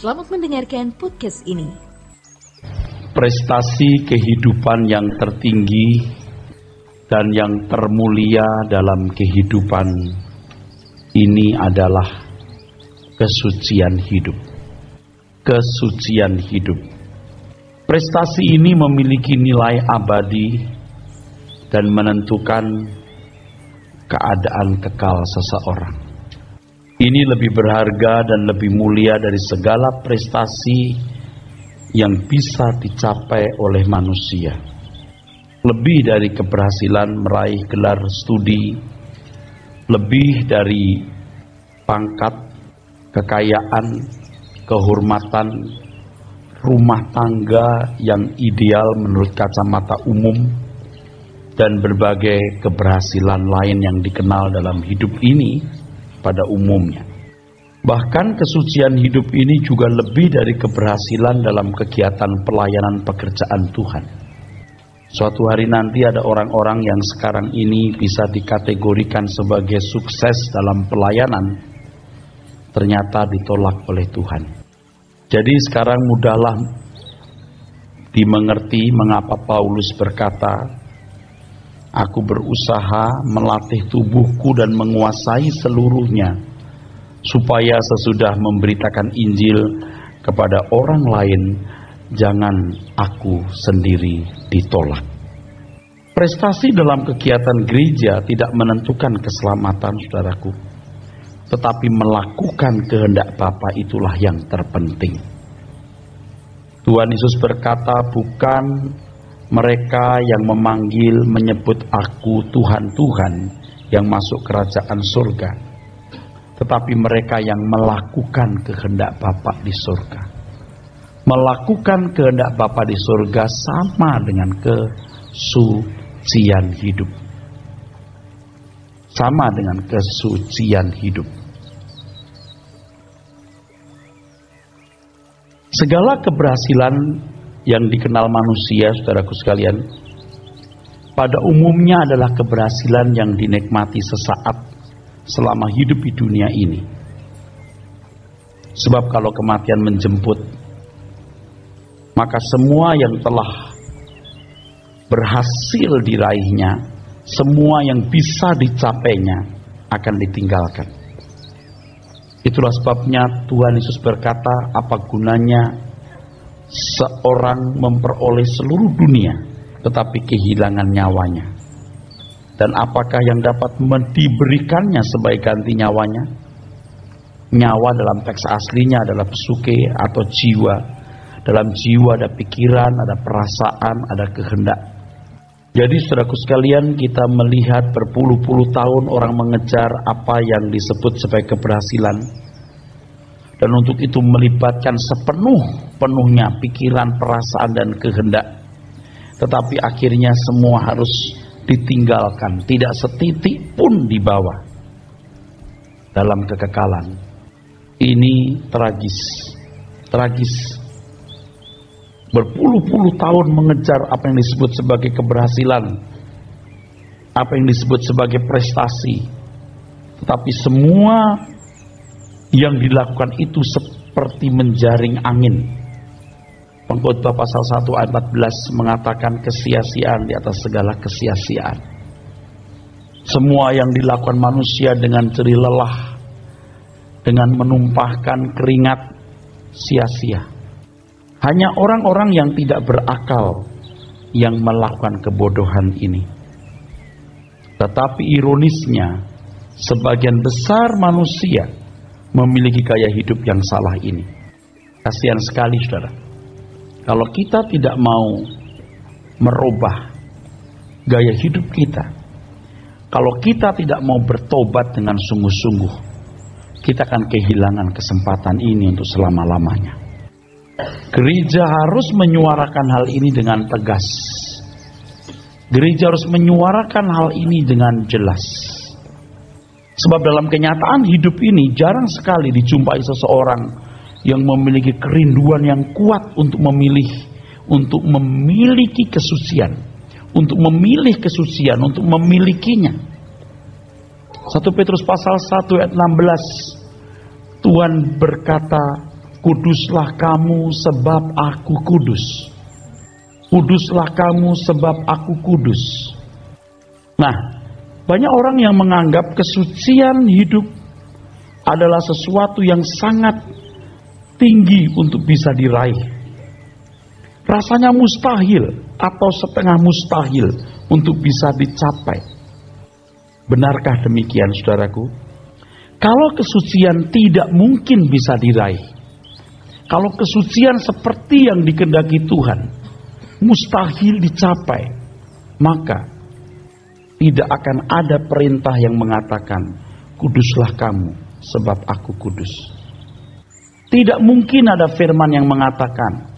Selamat mendengarkan podcast ini. Prestasi kehidupan yang tertinggi dan yang termulia dalam kehidupan ini adalah kesucian hidup. Kesucian hidup. Prestasi ini memiliki nilai abadi dan menentukan keadaan kekal seseorang. Ini lebih berharga dan lebih mulia dari segala prestasi yang bisa dicapai oleh manusia. Lebih dari keberhasilan meraih gelar studi, lebih dari pangkat, kekayaan, kehormatan, rumah tangga yang ideal menurut kacamata umum, dan berbagai keberhasilan lain yang dikenal dalam hidup ini pada umumnya. Bahkan kesucian hidup ini juga lebih dari keberhasilan dalam kegiatan pelayanan pekerjaan Tuhan. Suatu hari nanti ada orang-orang yang sekarang ini bisa dikategorikan sebagai sukses dalam pelayanan, ternyata ditolak oleh Tuhan. Jadi sekarang mudahlah dimengerti mengapa Paulus berkata, aku berusaha melatih tubuhku dan menguasai seluruhnya, supaya sesudah memberitakan Injil kepada orang lain, jangan aku sendiri ditolak. Prestasi dalam kegiatan gereja tidak menentukan keselamatan saudaraku, tetapi melakukan kehendak Bapa itulah yang terpenting. Tuhan Yesus berkata, bukan mereka yang memanggil menyebut aku Tuhan, Tuhan yang masuk kerajaan surga, tetapi mereka yang melakukan kehendak Bapa di surga. Melakukan kehendak Bapa di surga sama dengan kesucian hidup. Sama dengan kesucian hidup. Segala keberhasilan yang dikenal manusia, saudaraku sekalian, pada umumnya adalah keberhasilan yang dinikmati sesaat selama hidup di dunia ini. Sebab kalau kematian menjemput, maka semua yang telah berhasil diraihnya, semua yang bisa dicapainya akan ditinggalkan. Itulah sebabnya Tuhan Yesus berkata, apa gunanya seorang memperoleh seluruh dunia tetapi kehilangan nyawanya, dan apakah yang dapat diberikannya sebagai ganti nyawanya? Nyawa dalam teks aslinya adalah psuke atau jiwa. Dalam jiwa ada pikiran, ada perasaan, ada kehendak. Jadi saudaraku sekalian, kita melihat berpuluh-puluh tahun orang mengejar apa yang disebut sebagai keberhasilan, dan untuk itu melibatkan sepenuhnya pikiran, perasaan, dan kehendak. Tetapi akhirnya semua harus ditinggalkan, tidak setitik pun dibawa dalam kekekalan. Ini tragis. Berpuluh-puluh tahun mengejar apa yang disebut sebagai keberhasilan, apa yang disebut sebagai prestasi, tetapi semua yang dilakukan itu seperti menjaring angin. Pengkhotbah pasal 1 ayat 14 mengatakan kesia-siaan di atas segala kesia-siaan. Semua yang dilakukan manusia dengan jerih lelah, dengan menumpahkan keringat, sia-sia. Hanya orang-orang yang tidak berakal yang melakukan kebodohan ini. Tetapi ironisnya, sebagian besar manusia memiliki gaya hidup yang salah ini. Kasihan sekali saudara, kalau kita tidak mau merubah gaya hidup kita, kalau kita tidak mau bertobat dengan sungguh-sungguh, kita akan kehilangan kesempatan ini untuk selama-lamanya. Gereja harus menyuarakan hal ini dengan tegas. Gereja harus menyuarakan hal ini dengan jelas. Sebab dalam kenyataan hidup ini jarang sekali dijumpai seseorang yang memiliki kerinduan yang kuat untuk memiliki kesucian, untuk memilih kesucian, untuk memilikinya. 1 Petrus pasal 1 ayat 16, Tuhan berkata, Kuduslah kamu sebab aku kudus. Kuduslah kamu sebab aku kudus. Nah, banyak orang yang menganggap kesucian hidup adalah sesuatu yang sangat tinggi untuk bisa diraih. Rasanya mustahil atau setengah mustahil untuk bisa dicapai. Benarkah demikian, saudaraku? Kalau kesucian tidak mungkin bisa diraih, kalau kesucian seperti yang dikehendaki Tuhan mustahil dicapai, maka tidak akan ada perintah yang mengatakan, kuduslah kamu sebab aku kudus. Tidak mungkin ada firman yang mengatakan,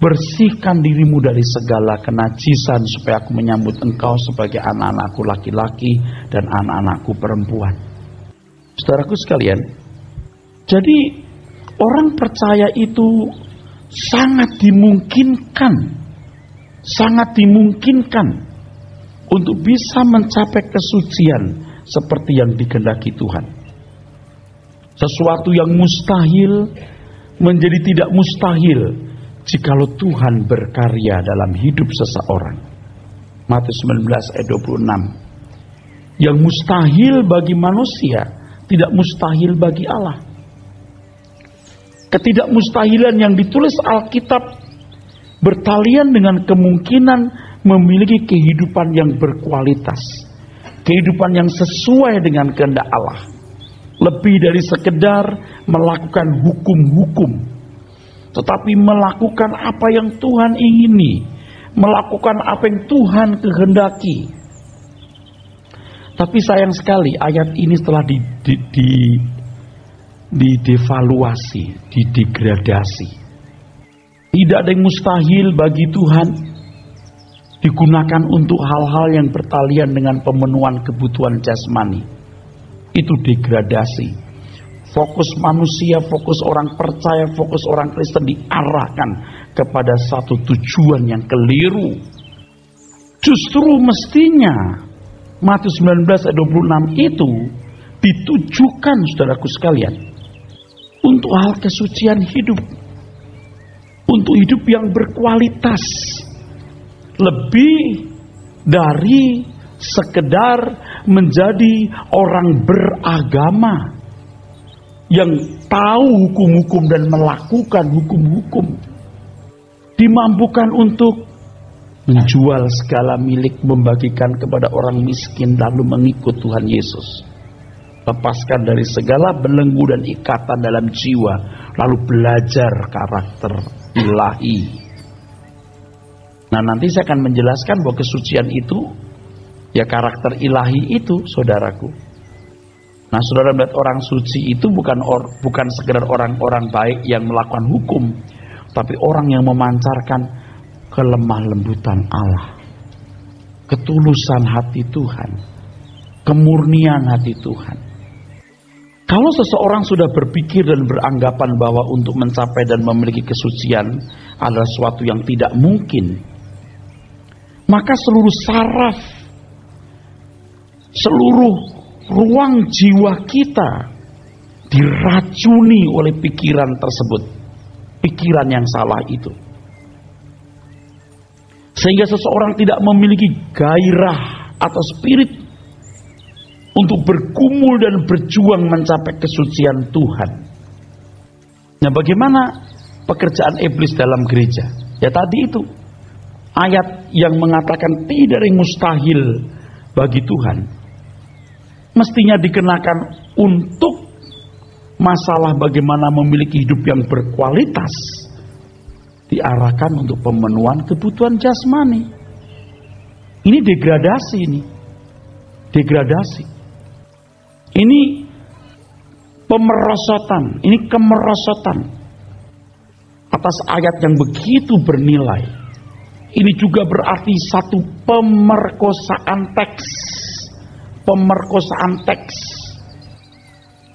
bersihkan dirimu dari segala kenajisan supaya aku menyambut engkau sebagai anak-anakku laki-laki dan anak-anakku perempuan. Saudaraku sekalian, jadi orang percaya itu sangat dimungkinkan untuk bisa mencapai kesucian seperti yang dikehendaki Tuhan. Sesuatu yang mustahil menjadi tidak mustahil jikalau Tuhan berkarya dalam hidup seseorang. Matius 19 ayat 26. Yang mustahil bagi manusia tidak mustahil bagi Allah. Ketidakmustahilan yang ditulis Alkitab bertalian dengan kemungkinan memiliki kehidupan yang berkualitas, kehidupan yang sesuai dengan kehendak Allah, lebih dari sekedar melakukan hukum-hukum, tetapi melakukan apa yang Tuhan ingini, melakukan apa yang Tuhan kehendaki. Tapi sayang sekali ayat ini telah didevaluasi, didegradasi. Tidak ada yang mustahil bagi Tuhan digunakan untuk hal-hal yang bertalian dengan pemenuhan kebutuhan jasmani. Itu degradasi. Fokus manusia, fokus orang percaya, fokus orang Kristen diarahkan kepada satu tujuan yang keliru. Justru mestinya Matius 19 ayat 26 itu ditujukan, saudaraku sekalian, untuk hal kesucian hidup, untuk hidup yang berkualitas, lebih dari sekedar menjadi orang beragama yang tahu hukum-hukum dan melakukan hukum-hukum. Dimampukan untuk menjual segala milik, membagikan kepada orang miskin, lalu mengikut Tuhan Yesus. Lepaskan dari segala belenggu dan ikatan dalam jiwa, lalu belajar karakter ilahi. Nah, nanti saya akan menjelaskan bahwa kesucian itu ya karakter ilahi itu, saudaraku. Nah, saudara melihat orang suci itu bukan sekedar orang-orang baik yang melakukan hukum, tapi orang yang memancarkan kelemah lembutan Allah, ketulusan hati Tuhan, kemurnian hati Tuhan. Kalau seseorang sudah berpikir dan beranggapan bahwa untuk mencapai dan memiliki kesucian adalah sesuatu yang tidak mungkin, maka seluruh saraf, seluruh ruang jiwa kita diracuni oleh pikiran tersebut, pikiran yang salah itu. Sehingga seseorang tidak memiliki gairah atau spirit untuk bergumul dan berjuang mencapai kesucian Tuhan. Nah, bagaimana pekerjaan iblis dalam gereja? Ya tadi itu, ayat yang mengatakan tidak ada yang mustahil bagi Tuhan, mestinya dikenakan untuk masalah bagaimana memiliki hidup yang berkualitas, diarahkan untuk pemenuhan kebutuhan jasmani. Ini degradasi, ini degradasi. Ini pemerosotan, ini kemerosotan atas ayat yang begitu bernilai. Ini juga berarti satu pemerkosaan teks. Pemerkosaan teks.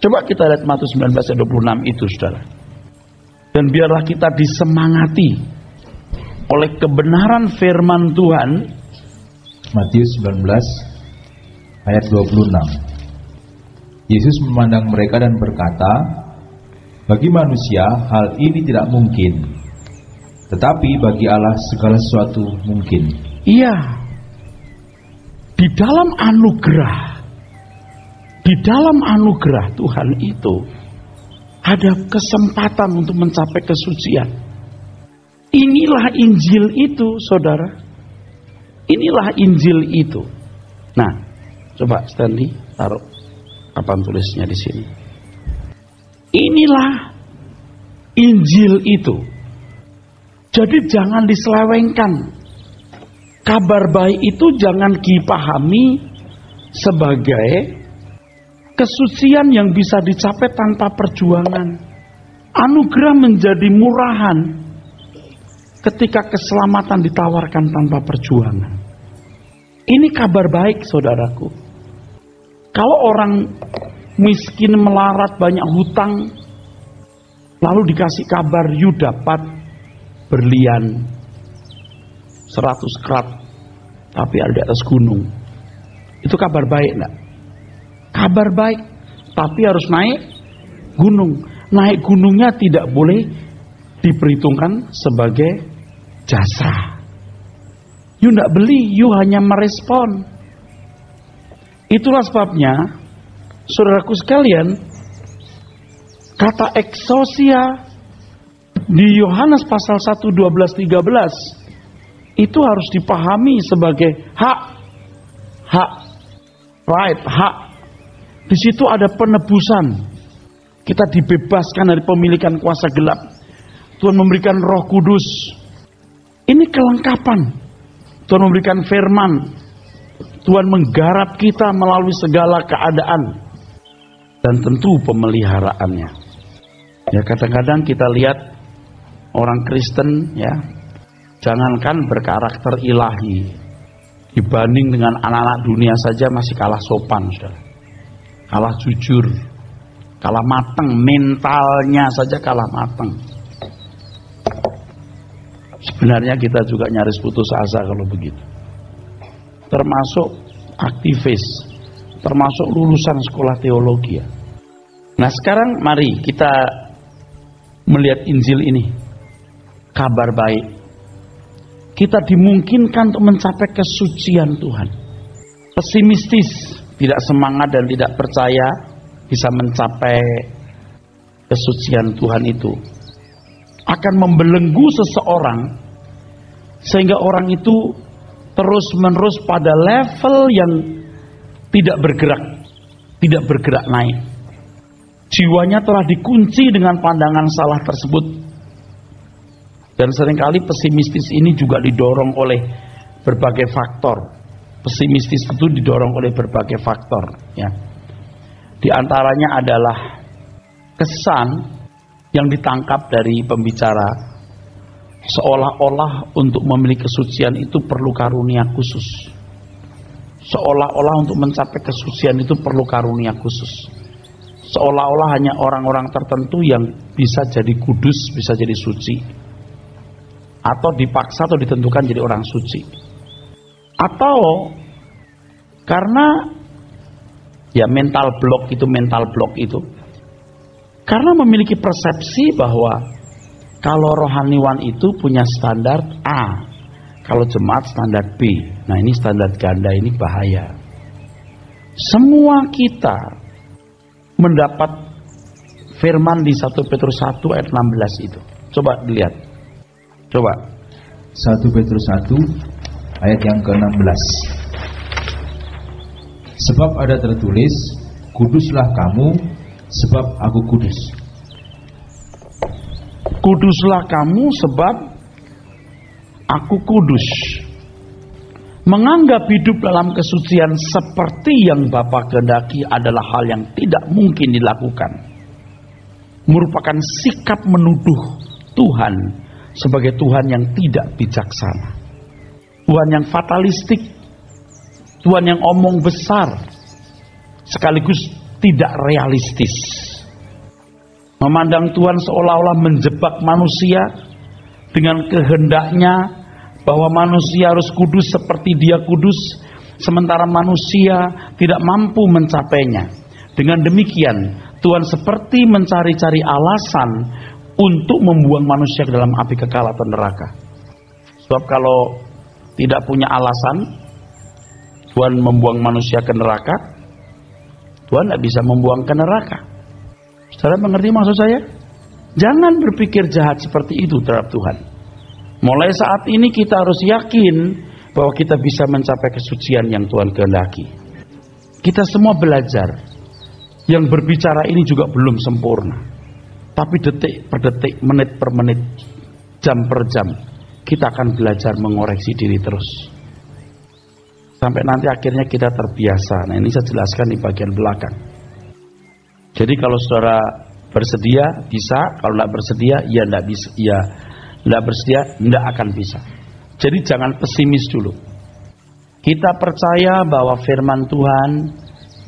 Coba kita lihat Matius 19 ayat 26 itu, saudara. Dan biarlah kita disemangati oleh kebenaran firman Tuhan. Matius 19 ayat 26. Yesus memandang mereka dan berkata, Bagi manusia hal ini tidak mungkin, tetapi bagi Allah segala sesuatu mungkin. Iya, di dalam anugerah Tuhan itu ada kesempatan untuk mencapai kesucian. Inilah Injil itu, saudara. Inilah Injil itu. Nah, coba Stanley taruh papan tulisnya di sini. Inilah Injil itu. Jadi jangan diselewengkan. Kabar baik itu jangan dipahami sebagai kesucian yang bisa dicapai tanpa perjuangan. Anugerah menjadi murahan ketika keselamatan ditawarkan tanpa perjuangan. Ini kabar baik, saudaraku. Kalau orang miskin, melarat, banyak hutang, lalu dikasih kabar, you dapat berlian 100 karat, tapi ada di atas gunung. Itu kabar baik enggak? Kabar baik, tapi harus naik gunung. Naik gunungnya tidak boleh diperhitungkan sebagai jasa. You enggak beli, you hanya merespon. Itulah sebabnya, saudaraku sekalian, kata exousia di Yohanes pasal 1, 12, 13 itu harus dipahami sebagai hak, right, hak. Di situ ada penebusan. Kita dibebaskan dari pemilikan kuasa gelap. Tuhan memberikan Roh Kudus. Ini kelengkapan. Tuhan memberikan firman. Tuhan menggarap kita melalui segala keadaan. Dan tentu pemeliharaannya. Ya, kadang-kadang kita lihat orang Kristen, ya, jangankan berkarakter ilahi, dibanding dengan anak-anak dunia saja masih kalah sopan, saudara. Kalah jujur, kalah matang, mentalnya saja kalah matang. Sebenarnya kita juga nyaris putus asa kalau begitu. Termasuk aktivis, termasuk lulusan sekolah teologi. Nah, sekarang mari kita melihat Injil ini. Kabar baik. Kita dimungkinkan untuk mencapai kesucian Tuhan. Pesimistis, tidak semangat dan tidak percaya bisa mencapai kesucian Tuhan itu akan membelenggu seseorang sehingga orang itu terus-menerus pada level yang tidak bergerak naik. Jiwanya telah dikunci dengan pandangan salah tersebut. Dan seringkali pesimistis ini juga didorong oleh berbagai faktor. Pesimistis itu didorong oleh berbagai faktor, ya. Di antaranya adalah kesan yang ditangkap dari pembicara seolah-olah untuk memiliki kesucian itu perlu karunia khusus. Seolah-olah untuk mencapai kesucian itu perlu karunia khusus. Seolah-olah hanya orang-orang tertentu yang bisa jadi kudus, bisa jadi suci, atau dipaksa atau ditentukan jadi orang suci. Atau karena ya mental block itu karena memiliki persepsi bahwa kalau rohaniwan itu punya standar A, kalau jemaat standar B. Nah, ini standar ganda, ini bahaya. Semua kita mendapat firman di 1 Petrus 1 ayat 16 itu. Coba dilihat. Coba 1 Petrus 1 ayat yang ke-16. Sebab ada tertulis, kuduslah kamu sebab aku kudus. Kuduslah kamu sebab aku kudus. Menganggap hidup dalam kesucian seperti yang Bapa kehendaki adalah hal yang tidak mungkin dilakukan. Merupakan sikap menuduh Tuhan sebagai Tuhan yang tidak bijaksana. Tuhan yang fatalistik. Tuhan yang omong besar. Sekaligus tidak realistis. Memandang Tuhan seolah-olah menjebak manusia dengan kehendaknya bahwa manusia harus kudus seperti Dia kudus, sementara manusia tidak mampu mencapainya. Dengan demikian, Tuhan seperti mencari-cari alasan untuk membuang manusia ke dalam api kekal atau neraka. Sebab kalau tidak punya alasan Tuhan membuang manusia ke neraka, Tuhan tidak bisa membuang ke neraka. Saudara mengerti maksud saya? Jangan berpikir jahat seperti itu terhadap Tuhan. Mulai saat ini kita harus yakin bahwa kita bisa mencapai kesucian yang Tuhan kehendaki. Kita semua belajar. Yang berbicara ini juga belum sempurna. Tapi detik per detik, menit per menit, jam per jam, kita akan belajar mengoreksi diri terus. Sampai nanti akhirnya kita terbiasa. Nah, ini saya jelaskan di bagian belakang. Jadi kalau saudara bersedia, bisa. Kalau tidak bersedia, ya tidak bisa. Ya, tidak bersedia, tidak akan bisa. Jadi jangan pesimis dulu. Kita percaya bahwa firman Tuhan,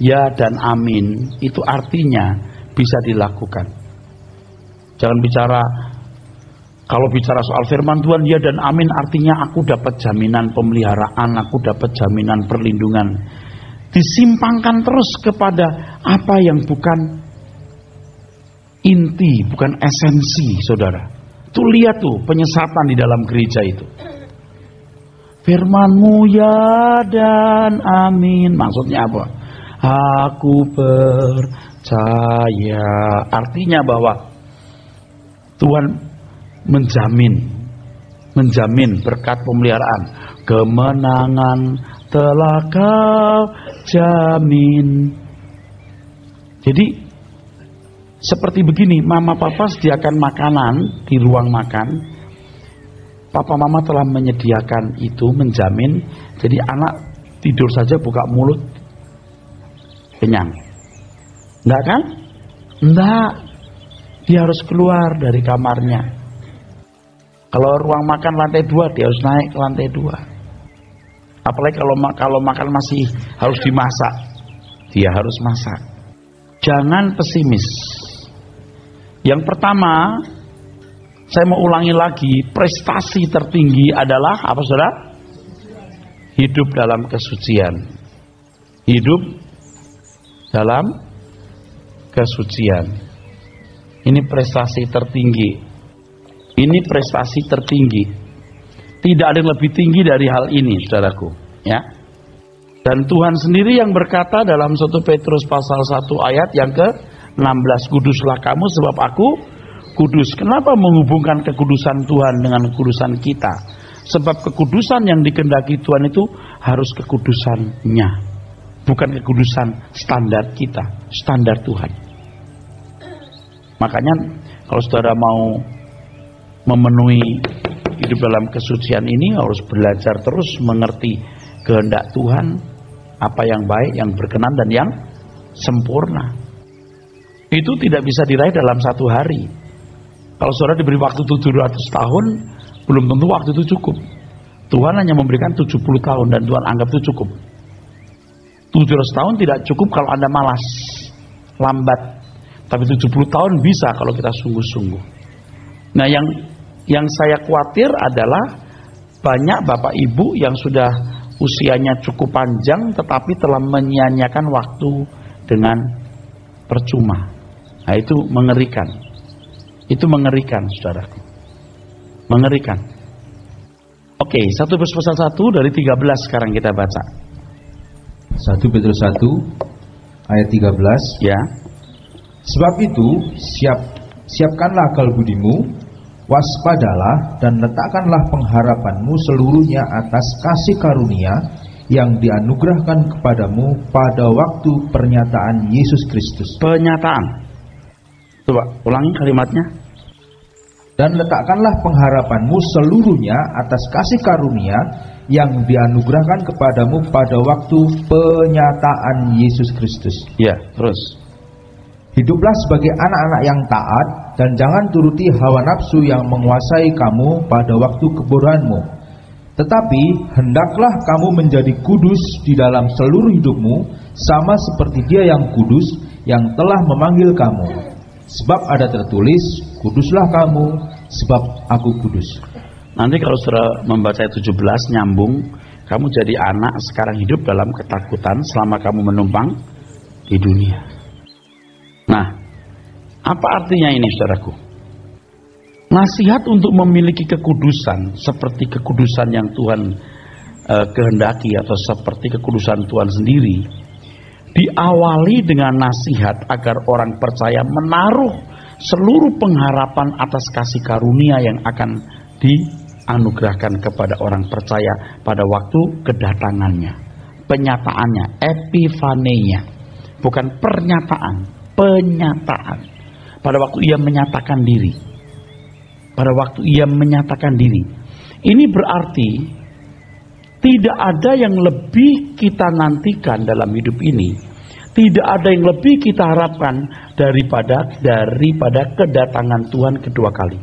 ya dan amin, itu artinya bisa dilakukan. Jangan bicara, kalau bicara soal firman Tuhan, ya dan amin, artinya aku dapat jaminan pemeliharaan, aku dapat jaminan perlindungan. Disimpangkan terus kepada apa yang bukan inti, bukan esensi, saudara. Tuh lihat tuh penyesatan di dalam gereja itu. Firman-Mu ya dan amin, maksudnya apa? Aku percaya. Artinya bahwa Tuhan menjamin berkat pemeliharaan, kemenangan telah Kau jamin. Jadi seperti begini, mama papa sediakan makanan di ruang makan. Papa mama telah menyediakan itu, menjamin. Jadi anak tidur saja buka mulut kenyang. Enggak kan? Enggak. Dia harus keluar dari kamarnya. Kalau ruang makan lantai 2, dia harus naik ke lantai 2. Apalagi kalau makan masih harus dimasak, dia harus masak. Jangan pesimis. Yang pertama, saya mau ulangi lagi, prestasi tertinggi adalah apa, saudara? Hidup dalam kesucian. Hidup dalam kesucian. Ini prestasi tertinggi. Ini prestasi tertinggi. Tidak ada yang lebih tinggi dari hal ini, saudaraku, ya. Dan Tuhan sendiri yang berkata dalam 1 Petrus pasal 1 ayat yang ke-16, kuduslah kamu sebab aku kudus. Kenapa menghubungkan kekudusan Tuhan dengan kekudusan kita? Sebab kekudusan yang dikehendaki Tuhan itu harus kekudusannya, bukan kekudusan standar kita, standar Tuhan. Makanya kalau saudara mau memenuhi hidup dalam kesucian ini, harus belajar terus mengerti kehendak Tuhan, apa yang baik, yang berkenan, dan yang sempurna. Itu tidak bisa diraih dalam satu hari. Kalau saudara diberi waktu 700 tahun, belum tentu waktu itu cukup. Tuhan hanya memberikan 70 tahun dan Tuhan anggap itu cukup. 700 tahun tidak cukup kalau Anda malas, lambat. Tapi 70 tahun bisa kalau kita sungguh-sungguh. Nah, yang saya khawatir adalah banyak bapak ibu yang sudah usianya cukup panjang tetapi telah menyia-nyiakan waktu dengan percuma. Nah, itu mengerikan. Itu mengerikan, saudaraku. Mengerikan. Oke, 1 Petrus pasal 1 dari 13 sekarang kita baca. 1 Petrus 1 ayat 13. Ya. Sebab itu siapkanlah akal budimu, waspadalah dan letakkanlah pengharapanmu seluruhnya atas kasih karunia yang dianugerahkan kepadamu pada waktu pernyataan Yesus Kristus. Pernyataan. Coba ulangi kalimatnya. Dan letakkanlah pengharapanmu seluruhnya atas kasih karunia yang dianugerahkan kepadamu pada waktu pernyataan Yesus Kristus. Ya, terus. Hiduplah sebagai anak-anak yang taat dan jangan turuti hawa nafsu yang menguasai kamu pada waktu kebodohanmu. Tetapi hendaklah kamu menjadi kudus di dalam seluruh hidupmu, sama seperti Dia yang kudus yang telah memanggil kamu. Sebab ada tertulis, kuduslah kamu sebab aku kudus. Nanti kalau saudara membaca 17 nyambung, kamu jadi anak sekarang hidup dalam ketakutan selama kamu menumpang di dunia. Nah, Apa artinya ini, saudaraku? Nasihat untuk memiliki kekudusan seperti kekudusan yang Tuhan kehendaki atau seperti kekudusan Tuhan sendiri, diawali dengan nasihat agar orang percaya menaruh seluruh pengharapan atas kasih karunia yang akan dianugerahkan kepada orang percaya pada waktu kedatangannya, penyataannya, epifanenya, bukan pernyataan, penyataan. Pada waktu ia menyatakan diri, pada waktu ia menyatakan diri. Ini berarti tidak ada yang lebih kita nantikan dalam hidup ini, tidak ada yang lebih kita harapkan daripada kedatangan Tuhan kedua kali.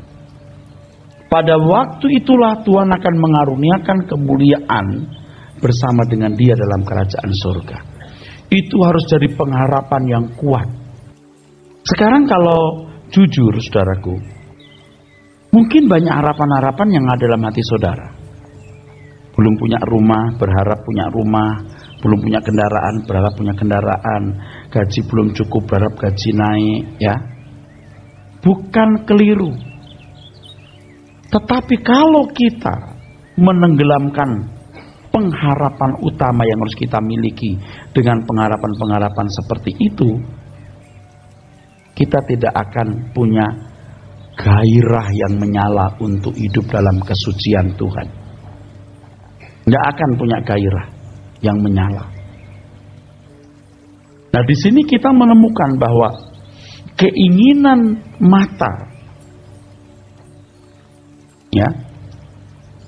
Pada waktu itulah Tuhan akan mengaruniakan kemuliaan bersama dengan Dia dalam kerajaan surga. Itu harus jadi pengharapan yang kuat. Sekarang kalau jujur, saudaraku, mungkin banyak harapan-harapan yang ada dalam hati saudara. Belum punya rumah, berharap punya rumah. Belum punya kendaraan, berharap punya kendaraan. Gaji belum cukup, berharap gaji naik, ya. Bukan keliru. Tetapi kalau kita menenggelamkan pengharapan utama yang harus kita miliki dengan pengharapan-pengharapan seperti itu, kita tidak akan punya gairah yang menyala untuk hidup dalam kesucian Tuhan. Nggak akan punya gairah yang menyala. Nah, di sini kita menemukan bahwa keinginan mata, ya,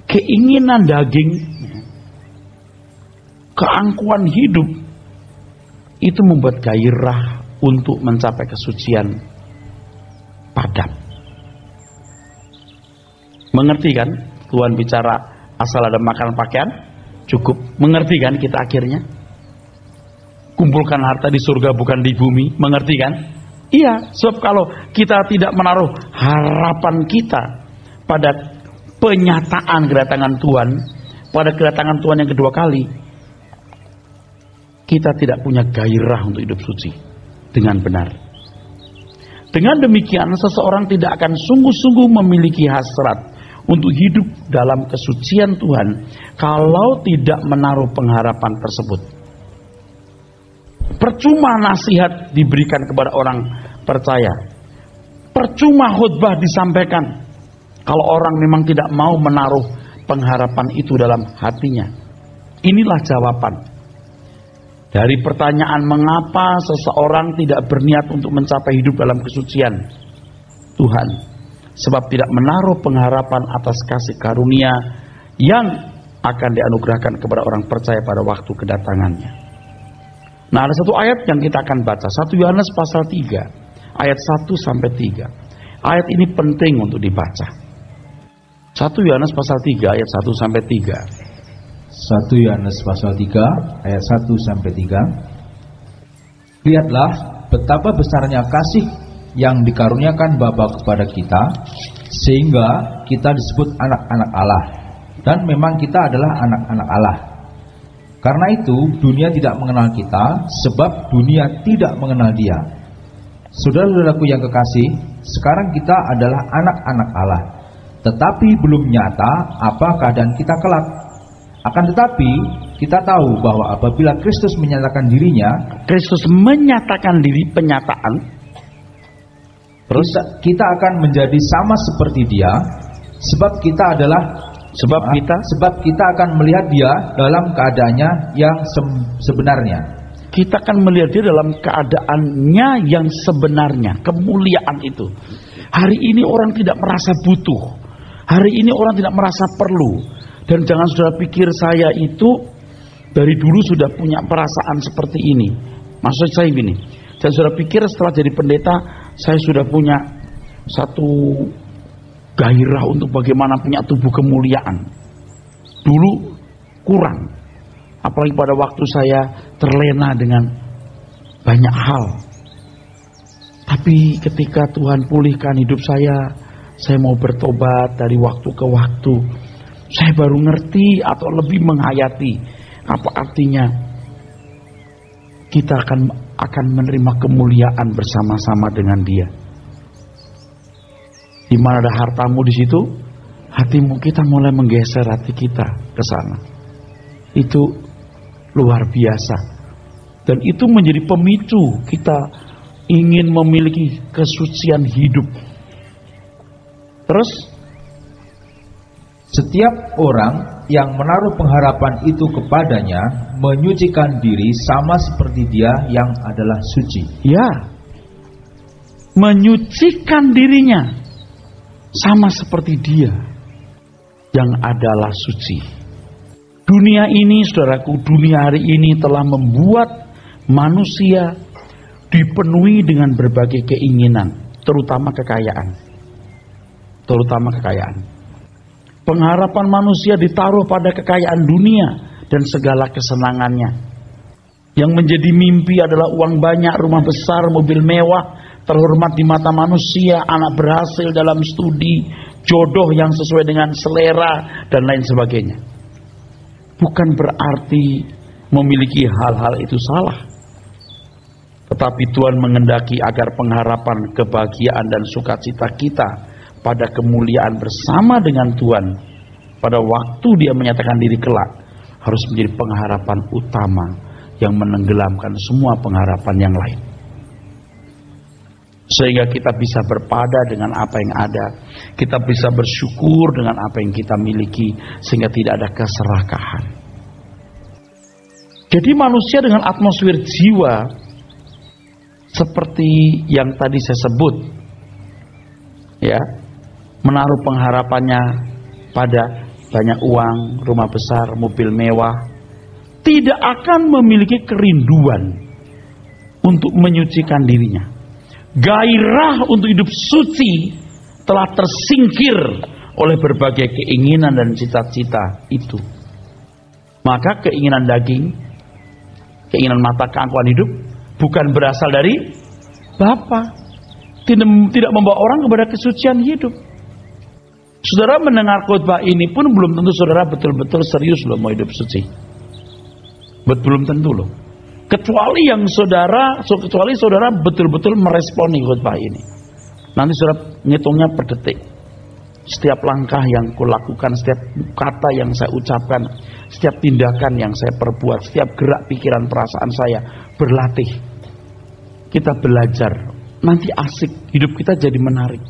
keinginan daging, keangkuhan hidup itu membuat gairah untuk mencapai kesucian padam. Mengerti kan? Tuhan bicara asal ada makanan pakaian cukup. Mengerti kan kita akhirnya? Kumpulkan harta di surga bukan di bumi. Mengerti kan? Iya, sebab kalau kita tidak menaruh harapan kita pada penyataan kedatangan Tuhan, pada kedatangan Tuhan yang kedua kali, kita tidak punya gairah untuk hidup suci dengan benar. Dengan demikian, seseorang tidak akan sungguh-sungguh memiliki hasrat untuk hidup dalam kesucian Tuhan kalau tidak menaruh pengharapan tersebut. Percuma nasihat diberikan kepada orang percaya, percuma khutbah disampaikan kalau orang memang tidak mau menaruh pengharapan itu dalam hatinya. Inilah jawaban dari pertanyaan mengapa seseorang tidak berniat untuk mencapai hidup dalam kesucian Tuhan. Sebab tidak menaruh pengharapan atas kasih karunia yang akan dianugerahkan kepada orang percaya pada waktu kedatangannya. Nah, ada satu ayat yang kita akan baca, 1 Yohanes pasal 3 ayat 1-3. Ayat ini penting untuk dibaca. 1 Yohanes pasal 3 ayat 1-3. 1 Yohanes pasal 3 ayat 1-3. Lihatlah betapa besarnya kasih yang dikaruniakan Bapa kepada kita, sehingga kita disebut anak-anak Allah. Dan memang kita adalah anak-anak Allah. Karena itu dunia tidak mengenal kita, sebab dunia tidak mengenal Dia. Saudara-saudaraku yang kekasih, sekarang kita adalah anak-anak Allah, tetapi belum nyata apa keadaan kita kelak. Akan tetapi kita tahu bahwa apabila Kristus menyatakan dirinya, Kristus menyatakan diri, penyataan, terus kita akan menjadi sama seperti Dia, sebab kita akan melihat Dia dalam keadaannya yang sebenarnya. Kita akan melihat Dia dalam keadaannya yang sebenarnya, kemuliaan itu. Hari ini orang tidak merasa butuh, hari ini orang tidak merasa perlu. Dan jangan saudara pikir saya itu dari dulu sudah punya perasaan seperti ini. Maksud saya gini, jangan saudara pikir setelah jadi pendeta saya sudah punya satu gairah untuk bagaimana punya tubuh kemuliaan. Dulu kurang. Apalagi pada waktu saya terlena dengan banyak hal. Tapi ketika Tuhan pulihkan hidup saya mau bertobat dari waktu ke waktu. Saya baru ngerti atau lebih menghayati apa artinya kita akan menerima kemuliaan bersama-sama dengan Dia. Di mana ada hartamu, di situ hatimu. Kita mulai menggeser hati kita ke sana. Itu luar biasa. Dan itu menjadi pemicu kita ingin memiliki kesucian hidup. Terus setiap orang yang menaruh pengharapan itu kepadanya menyucikan diri sama seperti dia yang adalah suci. Ya, menyucikan dirinya sama seperti dia yang adalah suci. Dunia ini, saudaraku, dunia hari ini telah membuat manusia dipenuhi dengan berbagai keinginan, terutama kekayaan. Pengharapan manusia ditaruh pada kekayaan dunia dan segala kesenangannya. Yang menjadi mimpi adalah uang banyak, rumah besar, mobil mewah, terhormat di mata manusia, anak berhasil dalam studi, jodoh yang sesuai dengan selera, dan lain sebagainya. Bukan berarti memiliki hal-hal itu salah. Tetapi Tuhan menghendaki agar pengharapan, kebahagiaan, dan sukacita kita pada kemuliaan bersama dengan Tuhan pada waktu dia menyatakan diri kelak harus menjadi pengharapan utama yang menenggelamkan semua pengharapan yang lain. Sehingga kita bisa berpada dengan apa yang ada, kita bisa bersyukur dengan apa yang kita miliki, sehingga tidak ada keserakahan. Jadi manusia dengan atmosfer jiwa seperti yang tadi saya sebut, ya, menaruh pengharapannya pada banyak uang, rumah besar, mobil mewah, tidak akan memiliki kerinduan untuk menyucikan dirinya. Gairah untuk hidup suci telah tersingkir oleh berbagai keinginan dan cita-cita itu. Maka keinginan daging, keinginan mata, keangkuhan hidup bukan berasal dari Bapa. Tidak membawa orang kepada kesucian hidup. Saudara mendengar khotbah ini pun belum tentu saudara betul-betul serius loh mau hidup suci. Belum tentu loh. Kecuali saudara betul-betul meresponi khotbah ini. Nanti saudara ngitungnya per detik. Setiap langkah yang kulakukan, setiap kata yang saya ucapkan, setiap tindakan yang saya perbuat, setiap gerak pikiran perasaan saya berlatih. Kita belajar. Nanti asik, hidup kita jadi menarik.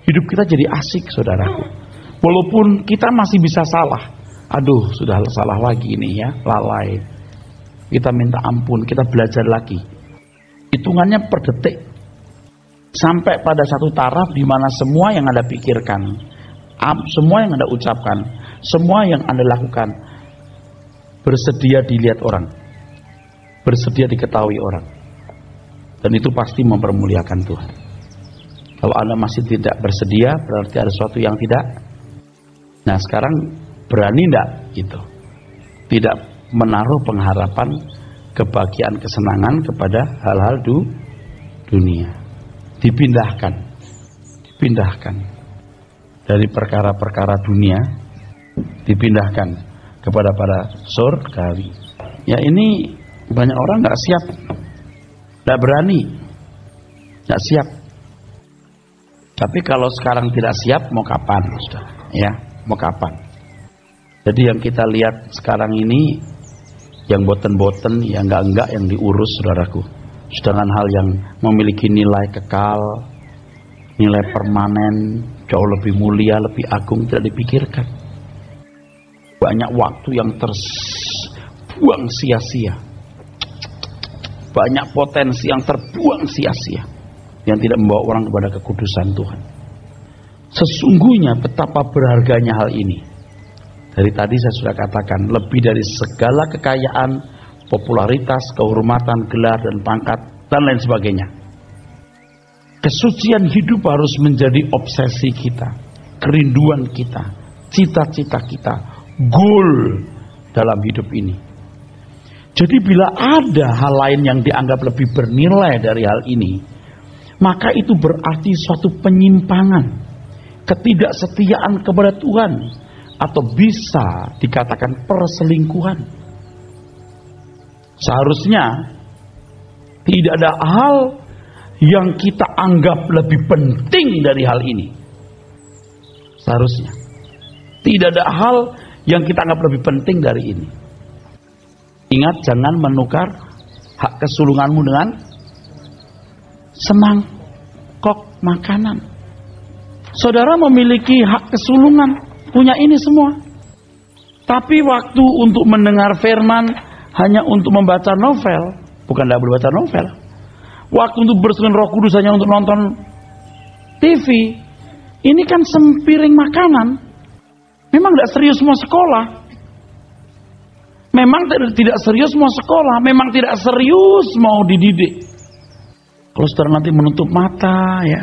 Hidup kita jadi asik, saudaraku. Walaupun kita masih bisa salah. Aduh, sudah salah lagi ini ya, lalai. Kita minta ampun, kita belajar lagi. Hitungannya per detik. Sampai pada satu taraf di mana semua yang Anda pikirkan, semua yang Anda ucapkan, semua yang Anda lakukan bersedia dilihat orang, bersedia diketahui orang. Dan itu pasti mempermuliakan Tuhan. Kalau Anda masih tidak bersedia, berarti ada sesuatu yang tidak. Nah, sekarang berani enggak gitu? Tidak menaruh pengharapan, kebahagiaan, kesenangan kepada hal-hal dunia. Dipindahkan dari perkara-perkara dunia, dipindahkan kepada para surgawi. Ya, ini banyak orang nggak siap, nggak berani, nggak siap. Tapi kalau sekarang tidak siap, mau kapan, sudah? Ya, mau kapan? Jadi yang kita lihat sekarang ini, yang boten-boten, yang enggak yang diurus, saudaraku. Sedangkan hal yang memiliki nilai kekal, nilai permanen, jauh lebih mulia, lebih agung tidak dipikirkan. Banyak waktu yang terbuang sia-sia. Banyak potensi yang terbuang sia-sia, yang tidak membawa orang kepada kekudusan Tuhan. Sesungguhnya betapa berharganya hal ini. Dari tadi saya sudah katakan, lebih dari segala kekayaan, popularitas, kehormatan, gelar, dan pangkat, dan lain sebagainya. Kesucian hidup harus menjadi obsesi kita, kerinduan kita, cita-cita kita, goal dalam hidup ini. Jadi bila ada hal lain yang dianggap lebih bernilai dari hal ini, maka itu berarti suatu penyimpangan, ketidaksetiaan kepada Tuhan, atau bisa dikatakan perselingkuhan. Seharusnya tidak ada hal yang kita anggap lebih penting dari hal ini. Seharusnya. Tidak ada hal yang kita anggap lebih penting dari ini. Ingat, jangan menukar hak kesulunganmu dengan semangkok makanan. Saudara memiliki hak kesulungan, punya ini semua. Tapi waktu untuk mendengar firman hanya untuk membaca novel, bukan tidak boleh baca novel. Waktu untuk berseru Roh Kudus hanya untuk nonton TV. Ini kan sempiring makanan. Memang tidak serius mau sekolah. Memang tidak serius mau sekolah. Memang tidak serius mau dididik. Kalau saudara nanti menutup mata ya,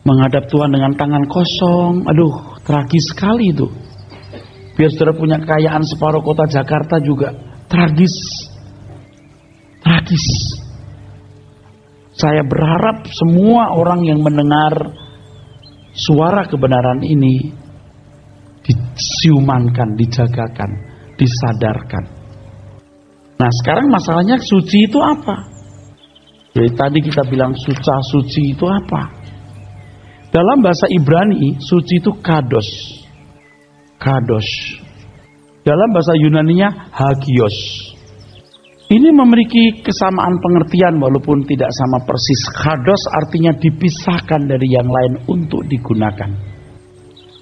menghadap Tuhan dengan tangan kosong, aduh, tragis sekali itu. Biar saudara punya kekayaan separuh kota Jakarta juga tragis. Tragis. Saya berharap semua orang yang mendengar suara kebenaran ini disiumankan, dijagakan, disadarkan. Nah, sekarang masalahnya suci itu apa? Jadi tadi kita bilang suci itu apa? Dalam bahasa Ibrani, suci itu kados. Kados. Dalam bahasa Yunaninya hagios. Ini memiliki kesamaan pengertian walaupun tidak sama persis. Kados artinya dipisahkan dari yang lain untuk digunakan.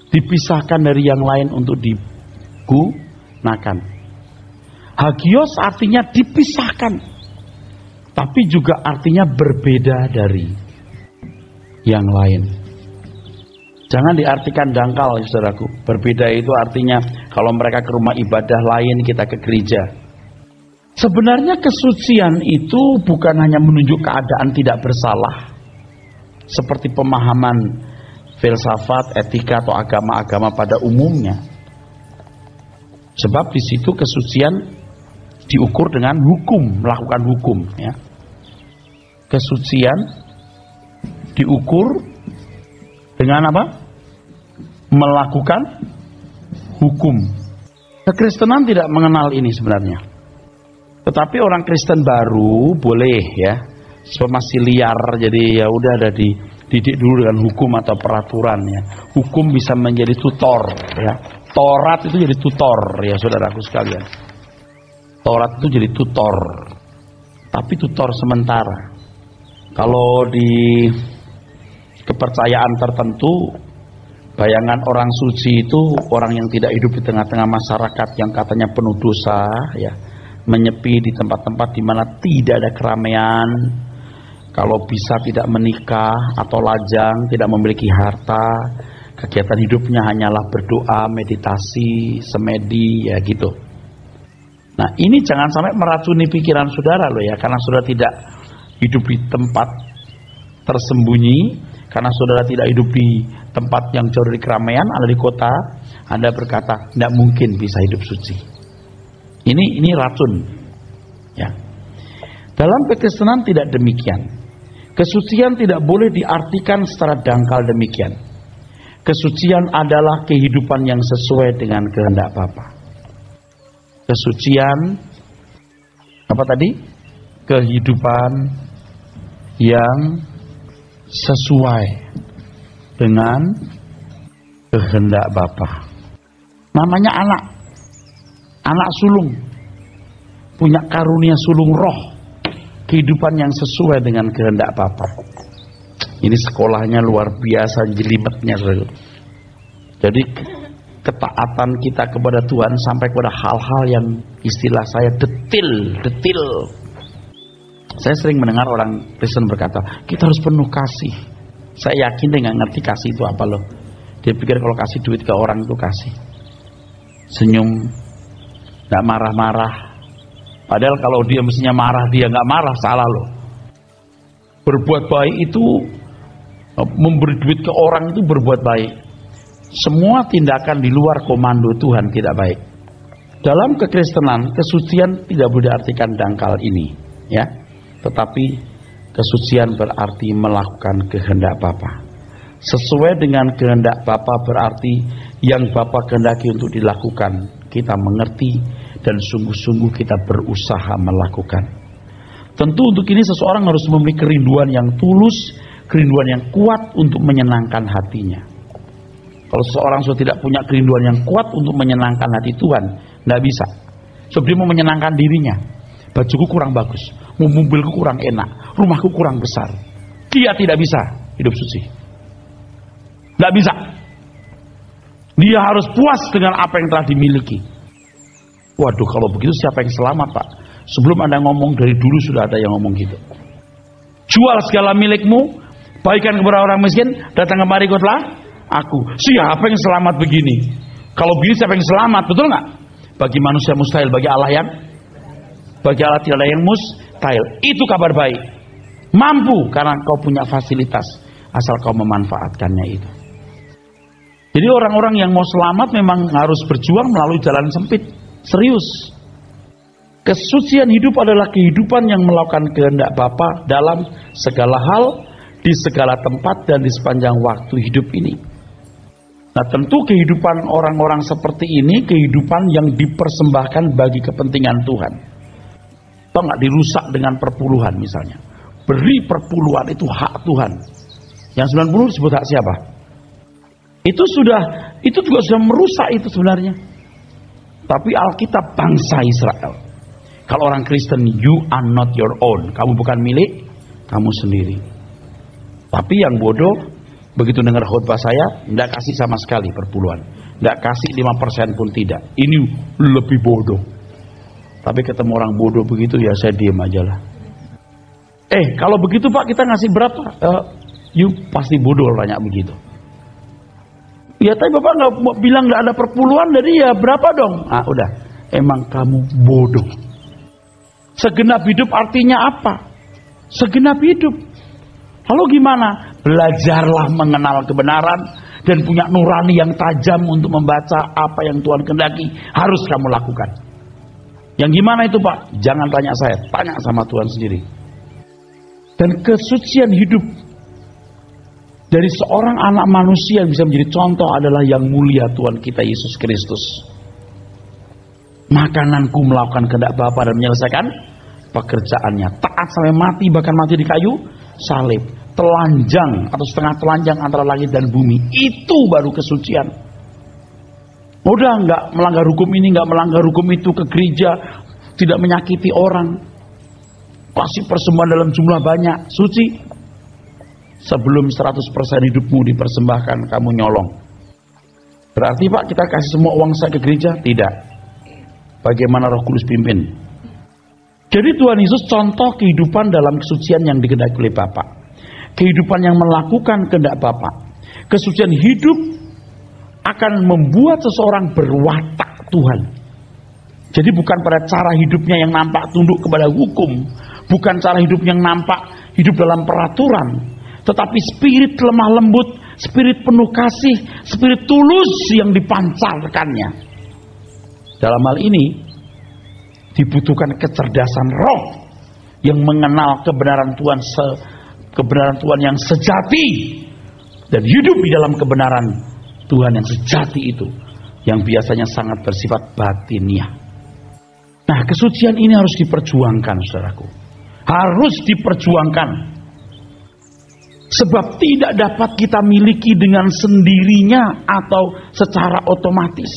Dipisahkan dari yang lain untuk digunakan. Hagios artinya dipisahkan. Tapi juga artinya berbeda dari yang lain. Jangan diartikan dangkal, saudaraku. Berbeda itu artinya kalau mereka ke rumah ibadah lain, kita ke gereja. Sebenarnya kesucian itu bukan hanya menunjuk keadaan tidak bersalah, seperti pemahaman filsafat, etika atau agama-agama pada umumnya. Sebab di situ kesucian diukur dengan hukum, melakukan hukum. Ya. Kesucian diukur dengan apa? Melakukan hukum. Kekristenan tidak mengenal ini sebenarnya. Tetapi orang Kristen baru boleh ya, sebab masih liar, jadi ya udah ada dididik dulu dengan hukum atau peraturan ya. Hukum bisa menjadi tutor ya. Taurat itu jadi tutor ya, saudaraku sekalian. Taurat itu jadi tutor, tapi tutor sementara. Kalau di kepercayaan tertentu, bayangan orang suci itu orang yang tidak hidup di tengah-tengah masyarakat yang katanya penuh dosa ya. Menyepi di tempat-tempat di mana tidak ada keramaian, kalau bisa tidak menikah atau lajang, tidak memiliki harta, kegiatan hidupnya hanyalah berdoa, meditasi, semedi, ya gitu. Nah, ini jangan sampai meracuni pikiran saudara loh ya, karena saudara tidak hidup di tempat tersembunyi, karena saudara tidak hidup di tempat yang jauh dari keramaian, ada di kota, Anda berkata tidak mungkin bisa hidup suci. Ini racun. Ya. Dalam kekristenan tidak demikian. Kesucian tidak boleh diartikan secara dangkal demikian. Kesucian adalah kehidupan yang sesuai dengan kehendak Bapa. Kesucian apa tadi? Kehidupan yang sesuai dengan kehendak Bapa. Namanya anak sulung, punya karunia sulung roh, kehidupan yang sesuai dengan kehendak Bapa. Ini sekolahnya luar biasa jelimetnya. Jadi ketaatan kita kepada Tuhan sampai kepada hal-hal yang istilah saya detil. Saya sering mendengar orang Kristen berkata, kita harus penuh kasih. Saya yakin dia nggak ngerti kasih itu apa loh. Dia pikir kalau kasih duit ke orang itu kasih. Senyum, nggak marah-marah. Padahal kalau dia mestinya marah, dia nggak marah, salah loh. Berbuat baik itu, memberi duit ke orang itu berbuat baik. Semua tindakan di luar komando Tuhan tidak baik. Dalam kekristenan, kesucian tidak boleh diartikan dangkal ini, ya. Tetapi kesucian berarti melakukan kehendak Bapa. Sesuai dengan kehendak Bapa berarti yang Bapa kehendaki untuk dilakukan, kita mengerti dan sungguh-sungguh kita berusaha melakukan. Tentu untuk ini seseorang harus memiliki kerinduan yang tulus, kerinduan yang kuat untuk menyenangkan hatinya. Kalau seorang sudah tidak punya kerinduan yang kuat untuk menyenangkan hati Tuhan, nggak bisa. Sebab dia mau menyenangkan dirinya. Bajuku kurang bagus, mobilku kurang enak, rumahku kurang besar. Dia tidak bisa hidup suci. Nggak bisa. Dia harus puas dengan apa yang telah dimiliki. Waduh, kalau begitu siapa yang selamat, Pak? Sebelum Anda ngomong, dari dulu sudah ada yang ngomong gitu. Jual segala milikmu, bagikan kepada orang miskin, datang kemari ikutlah aku. Siapa yang selamat begini? Kalau begini siapa yang selamat? Betul nggak? Bagi manusia mustahil, bagi Allah tidak ada yang mustahil. Itu kabar baik. Mampu karena kau punya fasilitas, asal kau memanfaatkannya itu. Jadi orang-orang yang mau selamat memang harus berjuang melalui jalan sempit. Serius. Kesucian hidup adalah kehidupan yang melakukan kehendak Bapa dalam segala hal, di segala tempat, dan di sepanjang waktu hidup ini. Nah, tentu kehidupan orang-orang seperti ini kehidupan yang dipersembahkan bagi kepentingan Tuhan. Atau nggak dirusak dengan perpuluhan misalnya. Beri perpuluhan itu hak Tuhan. Yang 90 disebut hak siapa? Itu juga sudah merusak itu sebenarnya. Tapi Alkitab bangsa Israel. Kalau orang Kristen, you are not your own. Kamu bukan milik kamu sendiri. Tapi yang bodoh, begitu dengar khotbah saya, tidak kasih sama sekali perpuluhan. Tidak kasih 5% pun tidak. Ini lebih bodoh. Tapi ketemu orang bodoh begitu, ya saya diam aja lah. Kalau begitu Pak, kita ngasih berapa? You pasti bodoh tanya begitu. Ya tapi Bapak nggak bilang nggak ada perpuluhan, jadi ya berapa dong? Udah, emang kamu bodoh. Segenap hidup artinya apa? Segenap hidup. Lalu gimana? Belajarlah mengenal kebenaran dan punya nurani yang tajam untuk membaca apa yang Tuhan kehendaki harus kamu lakukan. Yang gimana itu Pak? Jangan tanya saya, tanya sama Tuhan sendiri. Dan kesucian hidup dari seorang anak manusia yang bisa menjadi contoh adalah yang mulia Tuhan kita Yesus Kristus. Makananku melakukan kehendak Bapa dan menyelesaikan pekerjaannya. Taat sampai mati, bahkan mati di kayu salib. Telanjang atau setengah telanjang antara langit dan bumi. Itu baru kesucian. Udah nggak melanggar hukum ini, nggak melanggar hukum itu, ke gereja, tidak menyakiti orang, kasih persembahan dalam jumlah banyak, suci. Sebelum 100% hidupmu dipersembahkan, kamu nyolong. Berarti Pak, kita kasih semua uang saya ke gereja? Tidak. Bagaimana Roh Kudus pimpin? Jadi Tuhan Yesus contoh kehidupan dalam kesucian yang dikehendaki oleh Bapa. Kehidupan yang melakukan kehendak Bapa. Kesucian hidup akan membuat seseorang berwatak Tuhan. Jadi bukan pada cara hidupnya yang nampak tunduk kepada hukum, bukan cara hidup yang nampak hidup dalam peraturan, tetapi spirit lemah lembut, spirit penuh kasih, spirit tulus yang dipancarkannya. Dalam hal ini dibutuhkan kecerdasan roh yang mengenal kebenaran Tuhan, kebenaran Tuhan yang sejati, dan hidup di dalam kebenaran Tuhan yang sejati itu, yang biasanya sangat bersifat batiniah. Nah, kesucian ini harus diperjuangkan, saudaraku. Harus diperjuangkan. Sebab tidak dapat kita miliki dengan sendirinya atau secara otomatis.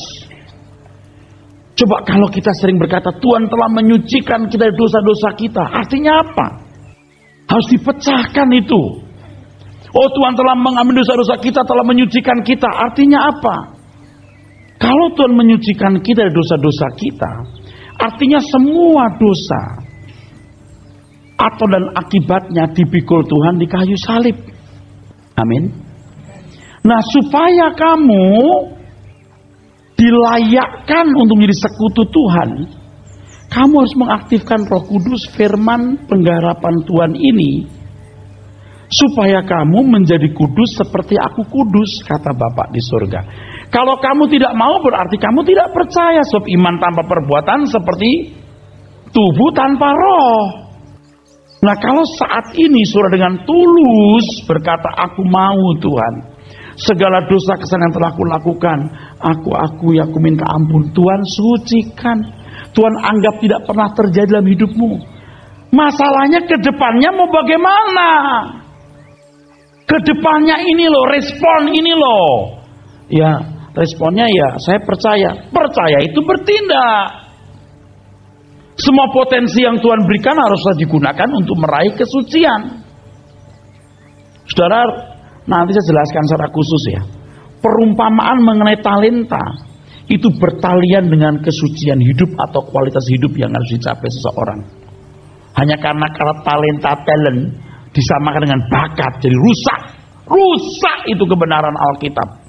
Coba kalau kita sering berkata, Tuhan telah menyucikan kita dari dosa-dosa kita. Artinya apa? Harus dipecahkan itu. Oh, Tuhan telah mengambil dosa-dosa kita, telah menyucikan kita. Artinya apa? Kalau Tuhan menyucikan kita dari dosa-dosa kita, artinya semua dosa atau dan akibatnya dipikul Tuhan di kayu salib. Amin. Nah, supaya kamu dilayakkan untuk menjadi sekutu Tuhan, kamu harus mengaktifkan Roh Kudus, firman penggarapan Tuhan ini, supaya kamu menjadi kudus seperti aku kudus, kata Bapa di surga. Kalau kamu tidak mau, berarti kamu tidak percaya. Sebab iman tanpa perbuatan seperti tubuh tanpa roh. Nah, kalau saat ini saudara dengan tulus berkata, aku mau Tuhan, segala dosa kesalahan yang telah aku lakukan, aku minta ampun. Tuhan sucikan. Tuhan anggap tidak pernah terjadi dalam hidupmu. Masalahnya ke depannya mau bagaimana? Ke depannya ini loh, respon ini loh. Ya responnya ya saya percaya. Percaya itu bertindak. Semua potensi yang Tuhan berikan haruslah digunakan untuk meraih kesucian. Saudara, nanti saya jelaskan secara khusus ya. Perumpamaan mengenai talenta itu bertalian dengan kesucian hidup atau kualitas hidup yang harus dicapai seseorang. Hanya karena talenta, talent disamakan dengan bakat, jadi rusak. Rusak itu kebenaran Alkitab.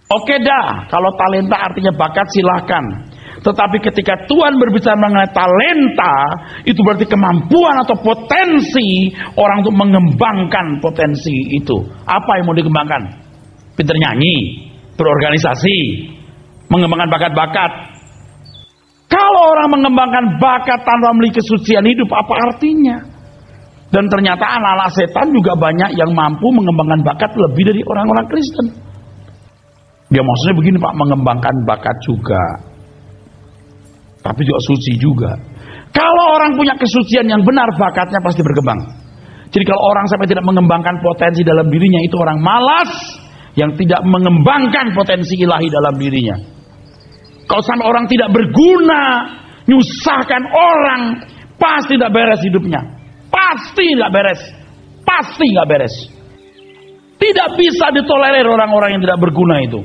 Oke dah, kalau talenta artinya bakat silahkan. Tetapi ketika Tuhan berbicara mengenai talenta, itu berarti kemampuan atau potensi orang untuk mengembangkan potensi itu. Apa yang mau dikembangkan? Pintar nyanyi, berorganisasi, mengembangkan bakat-bakat. Kalau orang mengembangkan bakat tanpa memiliki kesucian hidup, apa artinya? Dan ternyata anak-anak setan juga banyak yang mampu mengembangkan bakat lebih dari orang-orang Kristen. Dia maksudnya begini Pak, mengembangkan bakat juga, tapi juga suci juga. Kalau orang punya kesucian yang benar, bakatnya pasti berkembang. Jadi kalau orang sampai tidak mengembangkan potensi dalam dirinya, itu orang malas yang tidak mengembangkan potensi ilahi dalam dirinya. Kalau sampai orang tidak berguna, nyusahkan orang, pasti tidak beres hidupnya. Pasti tidak beres. Pasti tidak beres. Tidak bisa ditolerir orang-orang yang tidak berguna itu.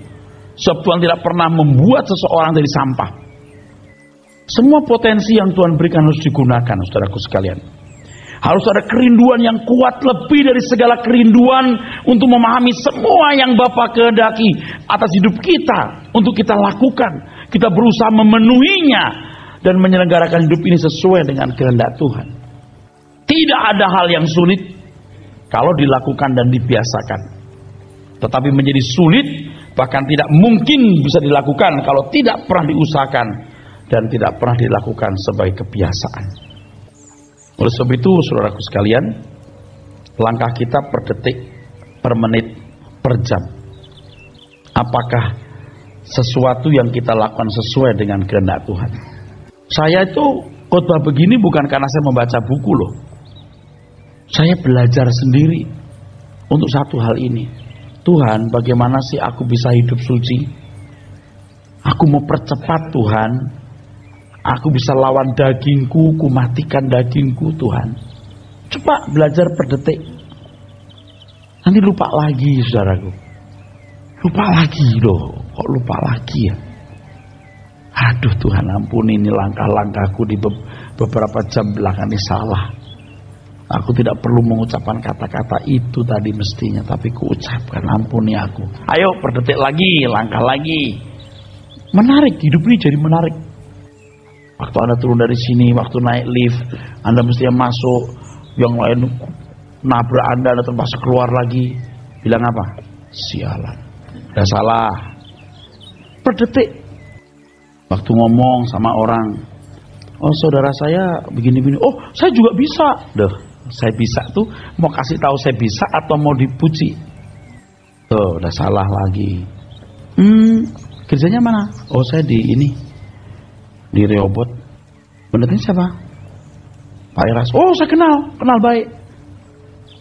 Sebab Tuhan tidak pernah membuat seseorang dari sampah. Semua potensi yang Tuhan berikan harus digunakan, saudaraku sekalian. Harus ada kerinduan yang kuat lebih dari segala kerinduan untuk memahami semua yang Bapa kehendaki atas hidup kita, untuk kita lakukan. Kita berusaha memenuhinya dan menyelenggarakan hidup ini sesuai dengan kehendak Tuhan. Tidak ada hal yang sulit kalau dilakukan dan dibiasakan. Tetapi menjadi sulit, bahkan tidak mungkin bisa dilakukan kalau tidak pernah diusahakan dan tidak pernah dilakukan sebagai kebiasaan. Oleh sebab itu, saudaraku sekalian, langkah kita per detik, per menit, per jam, apakah sesuatu yang kita lakukan sesuai dengan kehendak Tuhan? Saya itu khotbah begini bukan karena saya membaca buku loh. Saya belajar sendiri untuk satu hal ini. Tuhan, bagaimana sih aku bisa hidup suci? Aku mau percepat Tuhan. Aku bisa lawan dagingku, ku matikan dagingku Tuhan. Coba belajar per detik. Nanti lupa lagi saudaraku. Lupa lagi loh. Kok lupa lagi ya? Aduh Tuhan ampun, ini langkah-langkahku di beberapa jam belakangan ini salah. Aku tidak perlu mengucapkan kata-kata itu tadi mestinya, tapi kuucapkan, ampuni aku. Ayo per detik lagi, langkah lagi. Menarik, hidup ini jadi menarik. Waktu Anda turun dari sini, waktu naik lift, Anda mestinya masuk, yang lain nabrak Anda terpaksa keluar lagi. Bilang apa? Sialan, udah salah. Per detik. Waktu ngomong sama orang, oh saudara saya begini-begini, oh saya juga bisa. Duh, saya bisa tuh mau kasih tahu saya bisa atau mau dipuji? Tuh, udah salah lagi. Kerjanya mana? Oh saya di ini, di Rehoboth. Benernya siapa? Pak Eras. Oh saya kenal baik.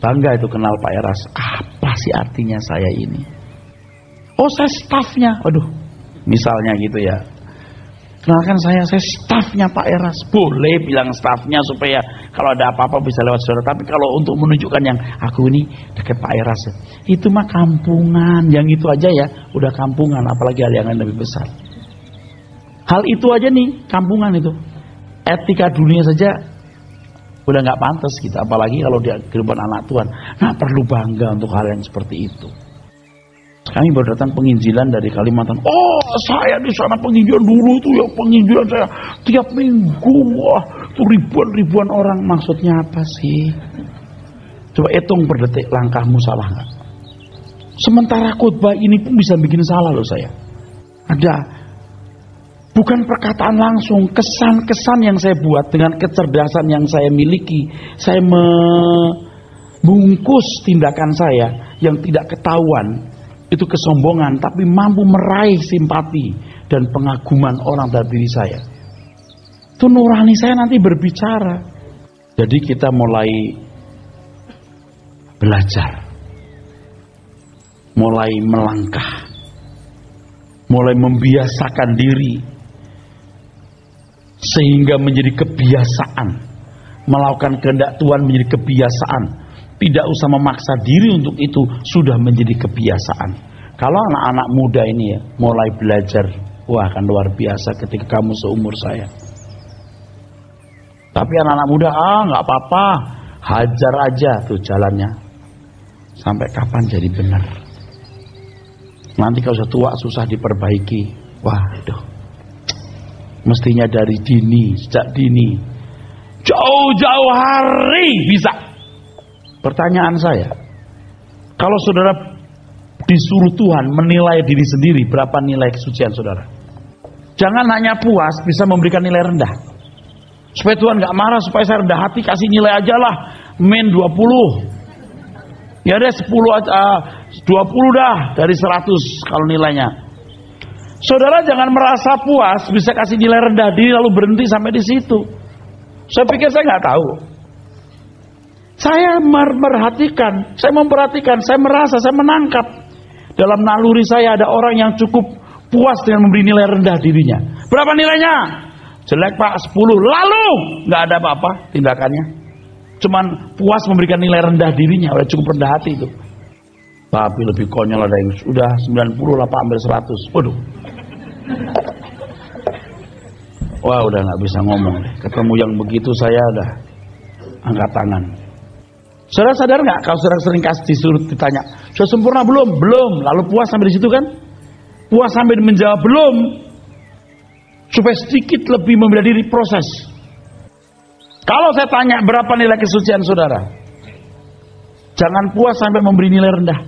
Bangga itu kenal Pak Eras. Apa sih artinya saya ini? Oh saya stafnya. Waduh, misalnya gitu ya. Kenalkan saya stafnya Pak Eras. Boleh bilang stafnya supaya kalau ada apa-apa bisa lewat saudara. Tapi kalau untuk menunjukkan yang aku ini dekat Pak Eras, itu mah kampungan. Yang itu aja ya udah kampungan, apalagi hal yang lebih besar. Hal itu aja nih kampungan itu. Etika dunia saja udah nggak pantas kita, apalagi kalau dia kehidupan anak Tuhan. Nah perlu bangga untuk hal yang seperti itu. Kami baru datang penginjilan dari Kalimantan. Oh, saya di sana penginjilan dulu tuh ya, penginjilan saya tiap minggu. Wah, tuh ribuan orang. Maksudnya apa sih? Coba hitung per detik langkahmu salah nggak? Sementara khotbah ini pun bisa bikin salah loh saya. Ada bukan perkataan langsung, kesan-kesan yang saya buat dengan kecerdasan yang saya miliki. Saya membungkus tindakan saya yang tidak ketahuan. Itu kesombongan, tapi mampu meraih simpati dan pengaguman orang dalam diri saya. Itu nurani saya nanti berbicara. Jadi kita mulai belajar, mulai melangkah, mulai membiasakan diri sehingga menjadi kebiasaan. Melakukan kehendak Tuhan menjadi kebiasaan. Tidak usah memaksa diri untuk itu, sudah menjadi kebiasaan. Kalau anak-anak muda ini ya mulai belajar, wah akan luar biasa ketika kamu seumur saya. Tapi anak-anak muda, nggak apa-apa, hajar aja tuh jalannya. Sampai kapan jadi benar? Nanti kalau sudah tua susah diperbaiki. Waduh, mestinya dari dini, sejak dini, jauh-jauh hari bisa. Pertanyaan saya, kalau saudara disuruh Tuhan menilai diri sendiri, berapa nilai kesucian saudara? Jangan hanya puas bisa memberikan nilai rendah. Supaya Tuhan gak marah, supaya saya rendah hati, kasih nilai aja lah, min 20. Ya deh 20 dah dari 100 kalau nilainya. Saudara jangan merasa puas bisa kasih nilai rendah diri lalu berhenti sampai di situ. Saya pikir saya nggak tahu. Saya memperhatikan, saya merasa, saya menangkap dalam naluri saya ada orang yang cukup puas dengan memberi nilai rendah dirinya. Berapa nilainya? Jelek Pak, 10. Lalu nggak ada apa-apa tindakannya. Cuman puas memberikan nilai rendah dirinya, udah cukup rendah hati itu. Tapi lebih konyol ada yang sudah 90 lah Pak, ambil 100. Waduh. Wah udah nggak bisa ngomong deh. Ketemu yang begitu saya udah angkat tangan. Saudara sadar nggak kalau saudara sering disuruh ditanya, sudah sempurna belum? Belum. Lalu puas sampai di situ kan? Puas sampai menjawab belum. Supaya sedikit lebih membela diri proses. Kalau saya tanya berapa nilai kesucian saudara, jangan puas sampai memberi nilai rendah,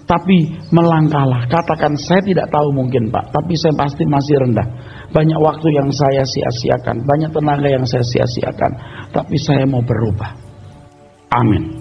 tapi melangkahlah. Katakan saya tidak tahu mungkin Pak, tapi saya pasti masih rendah. Banyak waktu yang saya sia-siakan, banyak tenaga yang saya sia-siakan, tapi saya mau berubah. Amin.